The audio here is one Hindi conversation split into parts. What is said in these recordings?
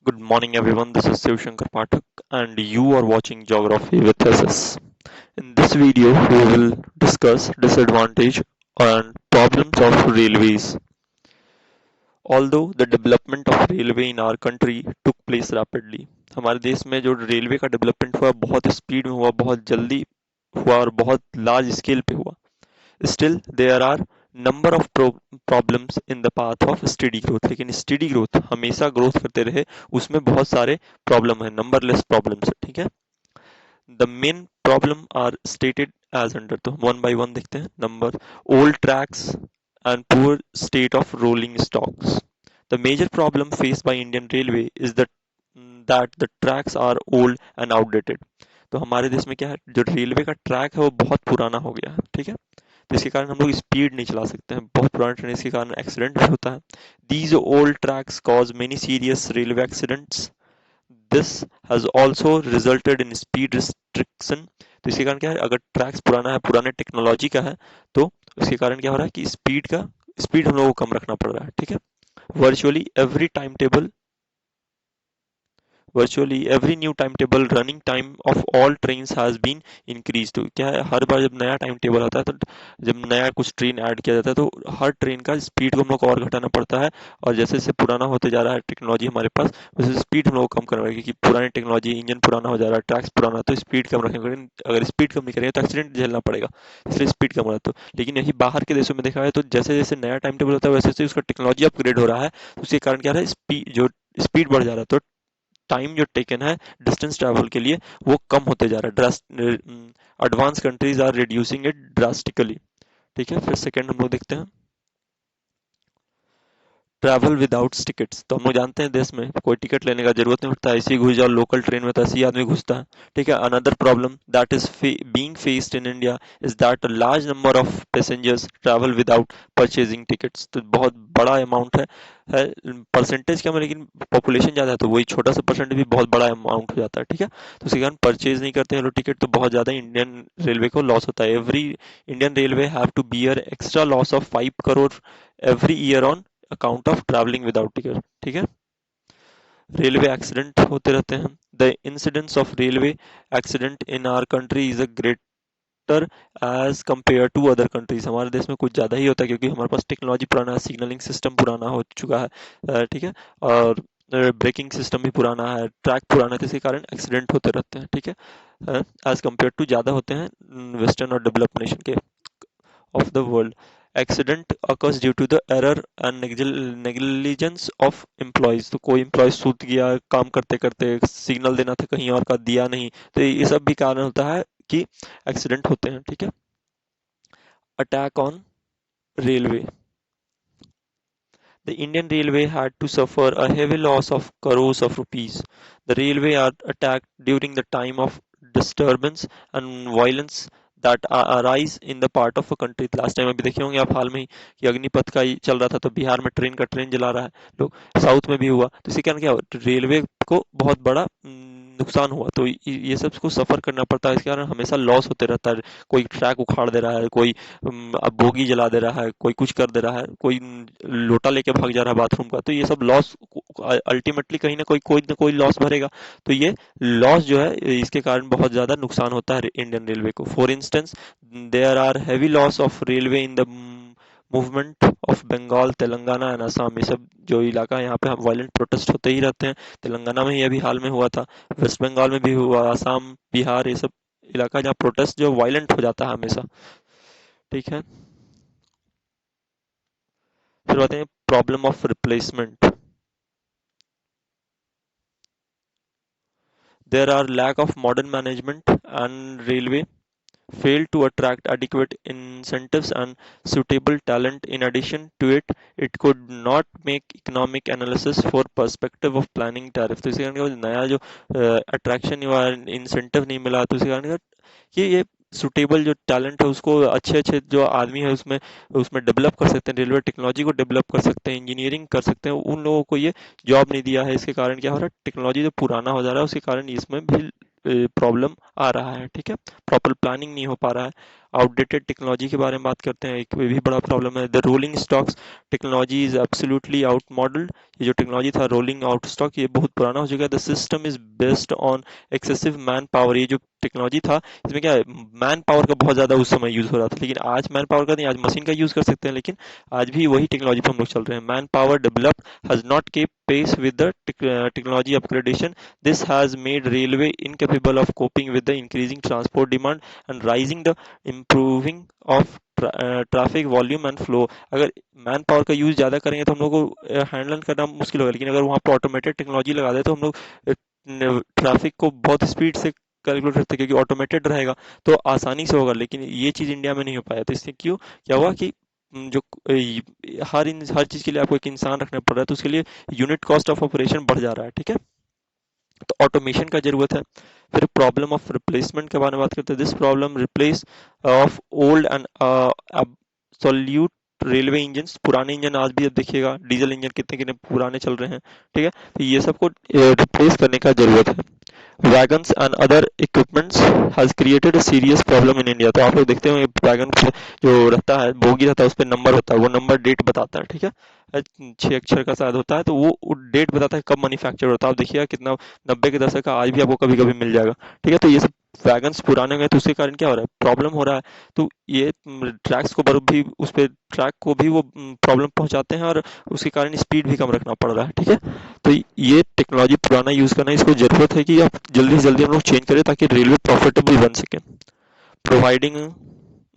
Good morning, everyone. This is Shiv Shankar Pathak, and you are watching Geography with SS. In this video, we will discuss disadvantage and problems of railways. Although the development of railway in our country took place rapidly, हमारे देश में जो रेलवे का डेवलपमेंट हुआ बहुत स्पीड में हुआ, बहुत जल्दी हुआ और बहुत लार्ज स्केल पे हुआ. Still, there are number of problems in the path of steady growth. लेकिन steady growth हमेशा growth करते रहे उसमें बहुत सारे problem है, numberless problems है. ठीक है. The main problem are stated as under. तो one by one देखते हैं. Number old tracks and poor state of rolling stocks. The major problem faced by Indian Railway is that the tracks are old and outdated. तो हमारे देश में क्या है, जो रेलवे का ट्रैक है वो बहुत पुराना हो गया है. ठीक है. तो इसके कारण हम लोग स्पीड नहीं चला सकते हैं, बहुत पुराने ट्रेन, इसके कारण एक्सीडेंट भी होता है. These old tracks cause many serious railway accidents. This has also resulted in speed restriction. तो इसके कारण क्या है, अगर ट्रैक्स पुराना है, पुराने टेक्नोलॉजी का है, तो इसके कारण क्या हो रहा है कि स्पीड हम लोगों को कम रखना पड़ रहा है. ठीक है. Virtually every time table Virtually every new timetable running time of all trains has been increased. तो क्या है, हर बार जब नया टाइम टेबल आता है, तो जब नया कुछ ट्रेन ऐड किया जाता है, तो हर ट्रेन का स्पीड को हम लोग को और घटाना पड़ता है. और जैसे जैसे पुराना होते जा रहा है टेक्नोलॉजी हमारे पास, वैसे स्पीड हम लोग को कम करना पड़ेगा, क्योंकि पुरानी टेक्नोलॉजी, इंजन पुराना हो जा रहा है, ट्रैक्स पुराना, तो स्पीड कम रखेंगे. अगर स्पीड कम नहीं करेंगे तो एक्सीडेंट झेलना पड़ेगा, इसलिए स्पीड कम हो रहा है. तो लेकिन यही बाहर के देशों में देखा है, तो जैसे जैसे नया टाइम टेबल होता है वैसे वैसे उसका टेक्नोलॉजी अपग्रेड हो रहा है. उसके कारण क्या है, स्पीड बढ़ जा रहा है. तो टाइम जो टेकन है डिस्टेंस ट्रैवल के लिए वो कम होते जा रहा है. Advance countries are reducing it drastically. ठीक है. फिर सेकंड हम लोग देखते हैं, ट्रैवल विदाउट टिकट्स. तो हम लोग जानते हैं देश में कोई टिकट लेने का जरूरत नहीं पड़ता, ऐसे ही घुस जाओ. लोकल ट्रेन में तो ऐसे ही आदमी घुसता है. ठीक है. Another problem that is being faced in India is that a large number of passengers travel without purchasing tickets. तो बहुत बड़ा अमाउंट है परसेंटेज कम है, लेकिन पॉपुलेशन ज़्यादा है, तो वही छोटा सा परसेंट भी बहुत बड़ा अमाउंट हो जाता है. ठीक है. तो उसके कारण परचेज नहीं करते हैं लोग टिकट, तो बहुत ज़्यादा इंडियन रेलवे को लॉस होता है. Every Indian railway have to bear extra loss of 5 crore every year on account of travelling without ticket. ठीक है. रेलवे एक्सीडेंट होते रहते हैं. The incidence of railway accident in our country is a greater as compare to other countries. हमारे देश में कुछ ज़्यादा ही होता है, क्योंकि हमारे पास टेक्नोलॉजी पुराना है, सिग्नलिंग सिस्टम पुराना हो चुका है. ठीक है. और ब्रेकिंग सिस्टम भी पुराना है, ट्रैक पुराना है, तो इसी कारण एक्सीडेंट होते रहते हैं. ठीक है. एज कम्पेयर टू ज़्यादा होते हैं वेस्टर्न और डेवलप्ड नेशन के of the world. Accident occurs due to the error and negligence of employees. तो कोई एम्प्लॉय सूत गया काम करते करते, सिग्नल देना था कहीं और का दिया नहीं, तो ये सब भी कारण होता है कि एक्सीडेंट होते हैं. ठीक है. Attack on railway. The Indian Railway had to suffer a heavy loss of crores of rupees. The railway are attacked during the time of disturbance and violence that arise in the part of a country. Last time अभी देखे होंगे आप हाल में ही कि अग्निपथ का ही चल रहा था, तो बिहार में ट्रेन जला रहा है लोग, साउथ में भी हुआ. तो इसी कारण क्या हुआ, रेलवे को बहुत बड़ा नुकसान हुआ. तो ये सब को सफर करना पड़ता है, इसके कारण हमेशा लॉस होते रहता है. कोई ट्रैक उखाड़ दे रहा है, कोई अब बोगी जला दे रहा है, कोई कुछ कर दे रहा है, कोई लोटा लेके भाग जा रहा है बाथरूम का, तो ये सब लॉस अल्टीमेटली कहीं ना कोई लॉस भरेगा. तो ये लॉस जो है इसके कारण बहुत ज्यादा नुकसान होता है इंडियन रेलवे को. For instance, there are heavy loss of railway in the movement of Bengal, Telangana and Assam. ये सब जो इलाका है यहाँ पे वायलेंट प्रोटेस्ट होते ही रहते हैं. तेलंगाना में ही अभी हाल में हुआ था, वेस्ट बंगाल में भी हुआ, असम, बिहार, ये सब इलाका जहाँ प्रोटेस्ट जो वायलेंट हो जाता है हमेशा. ठीक है. फिर आते हैं problem of replacement. There are lack of modern management and railway failed to attract adequate incentives and suitable talent. In addition to it, it could not make economic analysis for perspective of planning tariff. तो इसी कारण क्या, नया जो अट्रैक्शन या इंसेंटिव नहीं मिला, तो इसी कारण ये सुटेबल जो टैलेंट है उसको अच्छे अच्छे जो आदमी है उसमें उसमें डेवलप कर सकते हैं, रेलवे टेक्नोलॉजी को डेवलप कर सकते हैं, इंजीनियरिंग कर सकते हैं, उन लोगों को ये जॉब नहीं दिया है. इसके कारण क्या हो रहा है, टेक्नोलॉजी जो पुराना हो जा रहा है उसके कारण इसमें भी प्रॉब्लम आ रहा है, ठीक है। प्रॉपर प्लानिंग नहीं हो पा रहा है। आउटडेटेड टेक्नोलॉजी के बारे में बात करते हैं, एक ये भी बड़ा प्रॉब्लम है। The rolling stocks technology is absolutely out modelled. ये जो टेक्नोलॉजी था रोलिंग आउट स्टॉक, ये बहुत पुराना हो चुका है। The system is based on excessive man power. ये जो टेक्नोलॉजी था इसमें क्या है, मैन पावर का बहुत ज़्यादा उस समय यूज़ हो रहा था, लेकिन आज मैन पावर का नहीं, आज मशीन का यूज़ कर सकते हैं, लेकिन आज भी वही टेक्नोलॉजी पर हम लोग चल रहे हैं। Man power develop has not kept pace with the technology upgradation. This has made railway incapable of coping with the increasing transport demand and rising the improving of traffic volume and flow. अगर मैन पावर का यूज ज़्यादा करेंगे तो हम लोग को हैंडल करना मुश्किल होगा, लेकिन अगर वहाँ पर ऑटोमेटेड टेक्नोलॉजी लगा दे तो हम लोग ट्रैफिक को बहुत स्पीड से कैलकुलेट करते हैं, क्योंकि ऑटोमेटेड रहेगा तो आसानी से होगा। लेकिन ये चीज़ इंडिया में नहीं हो पाया, तो इससे क्यों क्या हुआ कि जो हर चीज़ के लिए आपको एक इंसान रखना पड़ रहा है, तो उसके लिए यूनिट कॉस्ट ऑफ ऑपरेशन बढ़ जा रहा है, ठीक है। तो ऑटोमेशन का जरूरत है। फिर प्रॉब्लम ऑफ रिप्लेसमेंट के बारे में बात करते हैं। This problem replace of old and absolute railway engine. पुराने इंजन आज भी अब देखिएगा डीजल इंजन कितने कितने पुराने चल रहे हैं, ठीक है। तो ये सबको रिप्लेस करने का जरूरत है। Wagons and other equipments has created a serious problem in India. तो आप लोग देखते होंगे वैगन जो रहता है, बोगी रहता है, उस पर नंबर होता है, वो नंबर डेट बताता है, ठीक है। 6 अक्षर का शायद होता है, तो वो डेट बताता है कब मैन्युफैक्चर होता है। आप देखिएगा कितना 90 के दशक का आज भी आपको कभी कभी मिल जाएगा, ठीक है। तो ये सब वैगन्स पुराने हो गए, तो उसके कारण क्या हो रहा है, प्रॉब्लम हो रहा है। तो ये ट्रैक्स को भी उस पर ट्रैक को भी वो प्रॉब्लम पहुंचाते हैं, और उसके कारण स्पीड भी कम रखना पड़ रहा है, ठीक है। तो ये टेक्नोलॉजी पुराना यूज करना, इसको जरूरत है कि आप जल्दी से जल्दी हम लोग चेंज करें ताकि रेलवे प्रॉफिटेबल बन सके। Providing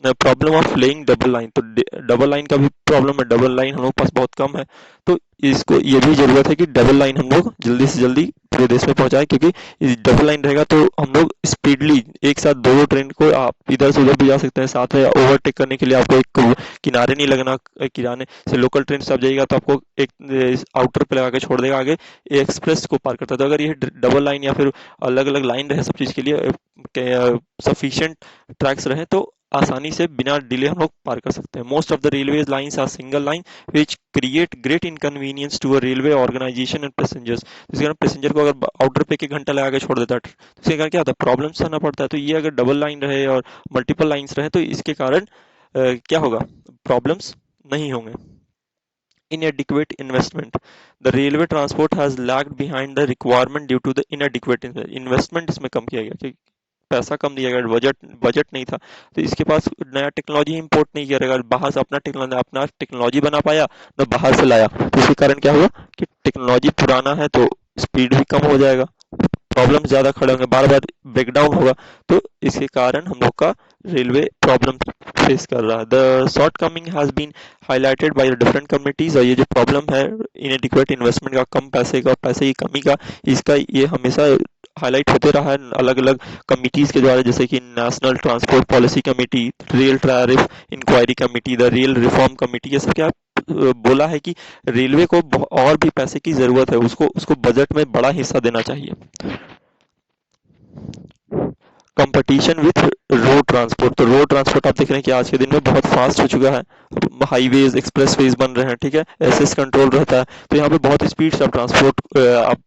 problem of laying double line. तो डबल लाइन का भी प्रॉब्लम है, डबल लाइन हम लोग पास बहुत कम है। तो इसको ये भी जरूरत है कि डबल लाइन हम लोग जल्दी से जल्दी पूरे देश में पहुंचाए, क्योंकि डबल लाइन रहेगा तो हम लोग स्पीडली एक साथ दो ट्रेन को आप इधर से उधर भी जा सकते हैं। साथ में ओवरटेक करने के लिए आपको एक किनारे नहीं लगना, किनारे से लोकल ट्रेन से आप जाइएगा तो आपको एक आउटर पे लगा के छोड़ देगा, आगे एक्सप्रेस को पार करता है। तो अगर ये डबल लाइन या फिर अलग अलग लाइन रहे सब चीज़ के लिए, सफिशिएंट ट्रैक्स रहे, तो आसानी से बिना डिले हम लोग पार कर सकते हैं। Most of the railway lines are single line which create great inconvenience to a railway organisation and passengers. जिसके कारण पैसेंजर को अगर आउटर पे 1 घंटा लगा के छोड़ देता है तो इसके कारण क्या होता है, प्रॉब्लम सहना पड़ता है। तो ये अगर डबल लाइन रहे और मल्टीपल लाइन्स रहे तो इसके कारण क्या होगा, प्रॉब्लम्स नहीं होंगे। Inadequate investment. The railway transport has lagged behind the requirement due to the inadequate investment। इसमें कम किया गया कि पैसा कम दिया गया, बजट बजट नहीं था, तो इसके पास नया टेक्नोलॉजी इंपोर्ट नहीं किया रहेगा, बाहर से अपना टेक्नोलॉजी बना पाया न बाहर से लाया। तो इसके कारण क्या हुआ कि टेक्नोलॉजी पुराना है तो स्पीड भी कम हो जाएगा, प्रॉब्लम ज्यादा खड़े होंगे, बार बार ब्रेकडाउन होगा। तो इसके कारण हम लोग का रेलवे प्रॉब्लम फेस कर रहा है। The shortcoming has been highlighted by different committees. और ये जो प्रॉब्लम है इनएडिक्वेट इन्वेस्टमेंट का, कम पैसे का, पैसे की कमी का, इसका ये हमेशा हाईलाइट होते रहा है अलग अलग कमिटीज के द्वारा, जैसे कि national transport policy committee, rail tariff inquiry committee, the rail reform committee. ये सब क्या बोला है कि रेलवे को और भी पैसे की जरूरत है, उसको उसको बजट में बड़ा हिस्सा देना चाहिए। Competition with road transport. तो रोड ट्रांसपोर्ट आप देख रहे हैं कि आज के दिन में बहुत फास्ट हो चुका है, हाईवेज एक्सप्रेसवेज बन रहे हैं, ठीक है। एसएस कंट्रोल रहता है, तो यहाँ पे बहुत स्पीड से आप ट्रांसपोर्ट आप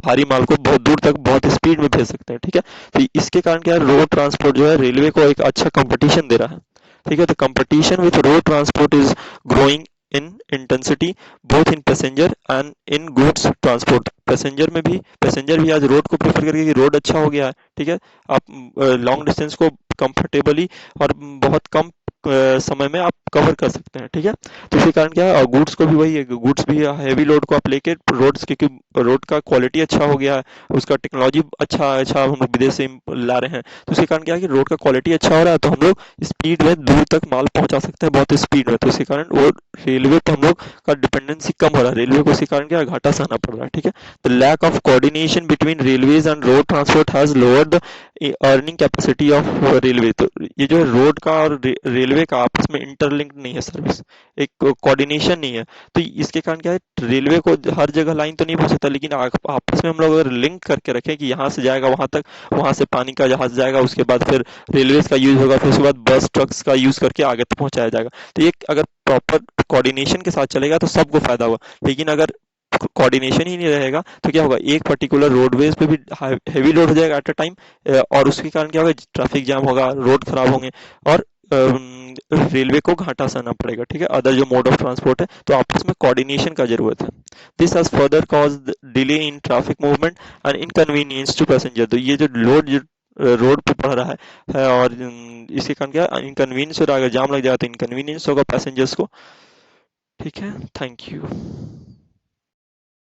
भारी माल को बहुत दूर तक बहुत स्पीड में भेज सकते हैं, ठीक है। तो इसके कारण क्या है, रोड ट्रांसपोर्ट जो है रेलवे को एक अच्छा कंपटीशन दे रहा है, ठीक है। तो competition with road transport is growing in intensity both in passenger and in goods transport. Passenger भी आज रोड को प्रेफर करके, कि रोड अच्छा हो गया है, ठीक है। आप लॉन्ग डिस्टेंस को कंफर्टेबली और बहुत कम समय में आप कवर कर सकते हैं, ठीक है। तो इसी कारण क्या है, और गुड्स को भी वही है, गुड्स भी हैवी लोड को आप लेके रोड्स, क्योंकि रोड का क्वालिटी अच्छा हो गया है, उसका टेक्नोलॉजी अच्छा अच्छा हम लोग विदेश से ला रहे हैं, तो इसी कारण क्या है कि रोड का क्वालिटी अच्छा हो रहा है, तो हम लोग स्पीड में दूर तक माल पहुंचा सकते हैं बहुत स्पीड में। तो इसी कारण वो रेलवे पे हम लोग का डिपेंडेंसी कम हो रहा है, रेलवे को इसी कारण क्या घाटा सहना पड़ रहा है, ठीक है। The lack of coordination between railways and road transport has lowered the earning capacity of railway. तो ये जो है रोड का और रेलवे का आपस में इंटरलिंक्ड नहीं है सर्विस, एक कोऑर्डिनेशन नहीं है। तो इसके कारण क्या है, रेलवे को हर जगह लाइन तो नहीं पहुंच सकता, लेकिन आपस में हम लोग अगर लिंक करके रखें कि यहाँ से जाएगा वहां तक, वहां से पानी का जहाज जाएगा, उसके बाद फिर रेलवेज का यूज होगा, फिर उसके बाद बस ट्रक्स का यूज करके आगे तक पहुंचाया जाएगा। तो ये अगर प्रॉपर कोऑर्डिनेशन के साथ चलेगा तो सबको फायदा होगा। लेकिन अगर कोऑर्डिनेशन ही नहीं रहेगा तो क्या होगा, एक पर्टिकुलर रोडवेज पे भी हैवी लोड हो जाएगा एट अ टाइम, और उसके कारण क्या होगा, ट्रैफिक जाम होगा, रोड खराब होंगे, और रेलवे को घाटा सहना पड़ेगा, ठीक है, अदर जो मोड ऑफ ट्रांसपोर्ट है, तो आपस में कोऑर्डिनेशन का जरूरत है। This has further cause delay in traffic movement and inconvenience to passenger. तो ये जो लोड जो रोड पे बढ़ रहा है और इसके कारण क्या इनकन्वीनियंस हो रहा है, अगर जाम लग जाए तो इनकन्वीनियंस होगा पैसेंजर्स को। ठीक है, थैंक यू।